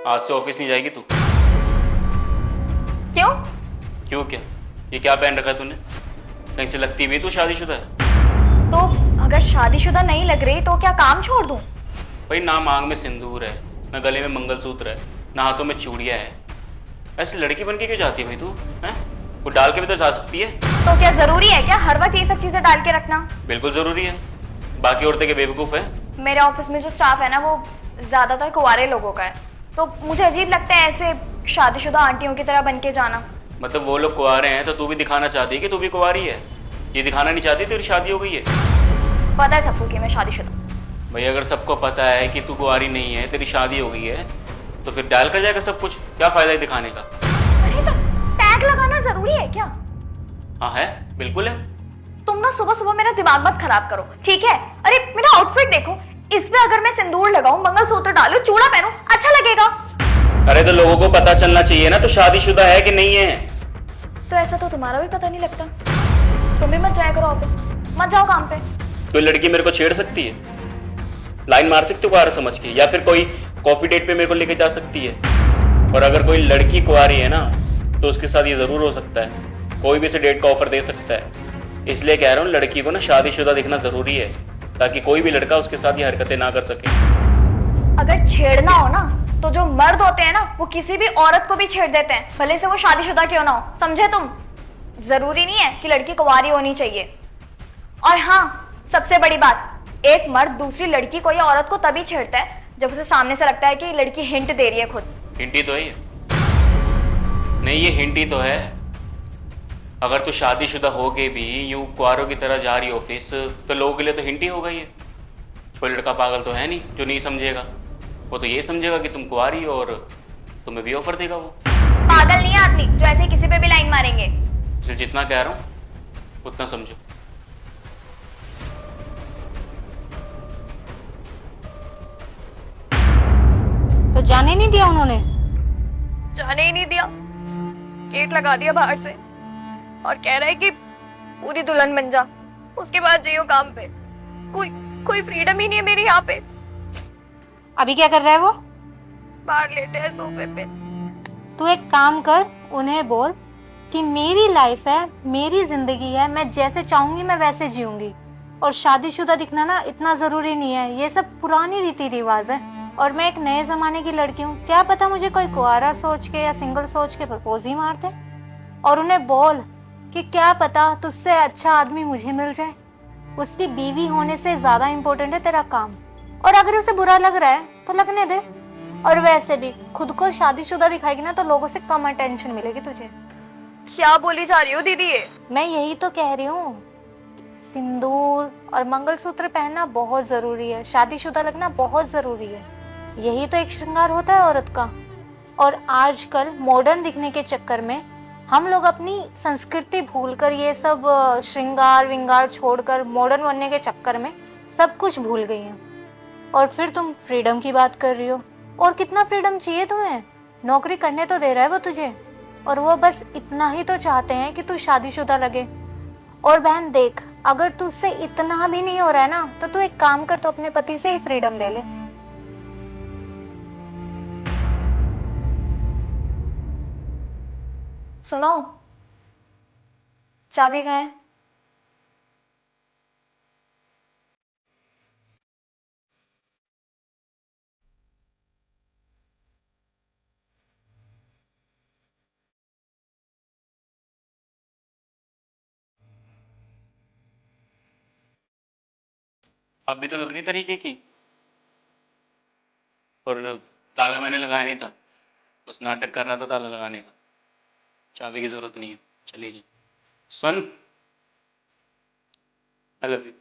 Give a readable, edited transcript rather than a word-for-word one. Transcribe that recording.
आज से ऑफिस नहीं जाएगी तू। क्यों? क्यों क्या? ये क्या पहन रखा है तूने? कहीं से लगती भी तू शादीशुदा है? तो अगर शादीशुदा नहीं लग रही तो क्या काम छोड़ दूं? भाई ना मांग में सिंदूर है, ना गले में मंगलसूत्र है, ना हाथों में चूड़ियां है। ऐसी लड़की बन के क्यों जाती है भाई तू? हैं? वो डाल के भी तो जा सकती है। तो क्या जरूरी है क्या हर वक्त ये सब चीजें डाल के रखना? बिल्कुल जरूरी है। बाकी औरतें के बेवकूफ है। मेरे ऑफिस में जो स्टाफ है ना वो ज्यादातर कुंवारे लोगों का है, तो मुझे अजीब लगता है ऐसे शादीशुदा आंटियों की तरह बन के जाना। मतलब वो लोग कुंवारे हैं तो तू भी दिखाना चाहती है कि तू भी कुंवारी है? ये दिखाना नहीं चाहती तेरी शादी हो गई है? पता है सबको कि मैं शादीशुदा। भाई अगर सबको पता है कि तू कुंवारी नहीं है, तेरी शादी हो गई है, तो फिर डाल कर जाएगा सब कुछ। क्या फायदा है दिखाने का? अरे तो टैग लगाना जरूरी है क्या? हाँ है, बिल्कुल है। तुम ना सुबह सुबह मेरा दिमाग मत खराब करो, ठीक है? अरे मेरा आउटफिट देखो, इसमें अगर मैं सिंदूर लगाऊं, मंगलसूत्र डालूं, चूड़ा पहनूं, अच्छा लगेगा? अरे तो लोगों को पता चलना चाहिए ना, तो शादीशुदा है कि नहीं है। तो ऐसा तो तुम्हारा भी पता नहीं लगता। तुम भी मत जाया करो ऑफिस, मत जाओ काम पे। कोई लड़की मेरे को छेड़ सकती है, लाइन मार सकती है कुंवारा समझ के, या फिर कोई कॉफी डेट पे मेरे को लेके जा सकती है। और अगर कोई लड़की कुंवारी है ना, तो उसके साथ ये जरूर हो सकता है, कोई भी इसे डेट का ऑफर दे सकता है। इसलिए कह रहा हूँ लड़की को ना शादीशुदा दिखना जरूरी है, ताकि कोई भी लड़का उसके साथ ये हरकतें ना कर सके। अगर छेड़ना हो ना तो जो मर्द होते हैं ना वो किसी भी औरत को भी छेड़ देते हैं, भले से वो शादीशुदा क्यों ना हो, समझे तुम? जरूरी नहीं है कि लड़की कुंवारी होनी चाहिए। और हाँ, सबसे बड़ी बात, एक मर्द दूसरी लड़की को या औरत को तभी छेड़ता है जब उसे सामने से लगता है कि लड़की हिंट दे रही है खुद। हिंट ही तो है ये। नहीं, ये हिंट ही तो है। अगर तू शादीशुदा हो के भी यूं कुंवारों की तरह जा रही ऑफिस, तो लोगों के लिए तो हिंट ही होगा ये। कोई लड़का पागल तो है नहीं जो नहीं समझेगा। वो तो ये समझेगा कि तुम कुंवारी हो और तुम्हें भी ऑफर देगा वो। पागल नहीं है आदमी जो ऐसे किसी पे भी लाइन मारेंगे। इसलिए जितना कह रहा हूं उतना समझो। तो जाने नहीं दिया उन्होंने? जाने ही नहीं दिया, गेट लगा दिया बाहर से और कह रहा है कि पूरी दुल्हन बन जा, उसके बाद जाइयो काम पे। कोई कोई फ्रीडम ही नहीं है मेरी यहाँ पे। अभी क्या कर रहा है वो? बाहर लेटे है सोफे पे। तू एक काम कर, उन्हें बोल कि मेरी लाइफ है, मेरी जिंदगी है, मैं जैसे चाहूंगी मैं वैसे जीऊंगी। और शादीशुदा दिखना ना इतना जरूरी नहीं है, ये सब पुरानी रीति रिवाज है। और मैं एक नए जमाने की लड़की हूँ, क्या पता मुझे कोई कुंवारा सोच के या सिंगल सोच के प्रपोज ही मार दे। और उन्हें बोल कि क्या पता तुझसे अच्छा आदमी मुझे मिल जाए। उसकी बीवी होने से ज्यादा इम्पोर्टेंट है तेरा काम। और अगर उसे बुरा लग रहा है तो लगने दे। और वैसे भी खुद को शादीशुदा दिखाएगी ना तो लोगों से कम अटेंशन मिलेगी तुझे। क्या बोली जा रही हो दीदी ये? मैं यही तो कह रही हूँ, सिंदूर और मंगलसूत्र पहनना बहुत जरूरी है, शादीशुदा लगना बहुत जरूरी है। यही तो एक श्रृंगार होता है औरत का। और आजकल मॉडर्न दिखने के चक्कर में हम लोग अपनी संस्कृति भूलकर ये सब श्रृंगार विंगार छोड़कर मॉडर्न बनने के चक्कर में सब कुछ भूल गई हैं। और फिर तुम फ्रीडम की बात कर रही हो। और कितना फ्रीडम चाहिए तुम्हें? नौकरी करने तो दे रहा है वो तुझे, और वो बस इतना ही तो चाहते हैं कि तू शादीशुदा लगे। और बहन देख, अगर तुझसे इतना भी नहीं हो रहा है ना तो तू एक काम कर, तो अपने पति से ही फ्रीडम ले ले। सुनो, चाबी कहाँ है? अभी तो दूसरी तरीके की, और ताला मैंने लगाया नहीं था, बस नाटक कर रहा था ताला लगाने का। चाबी की जरूरत नहीं है, चलिए। सुन, आई लव यू।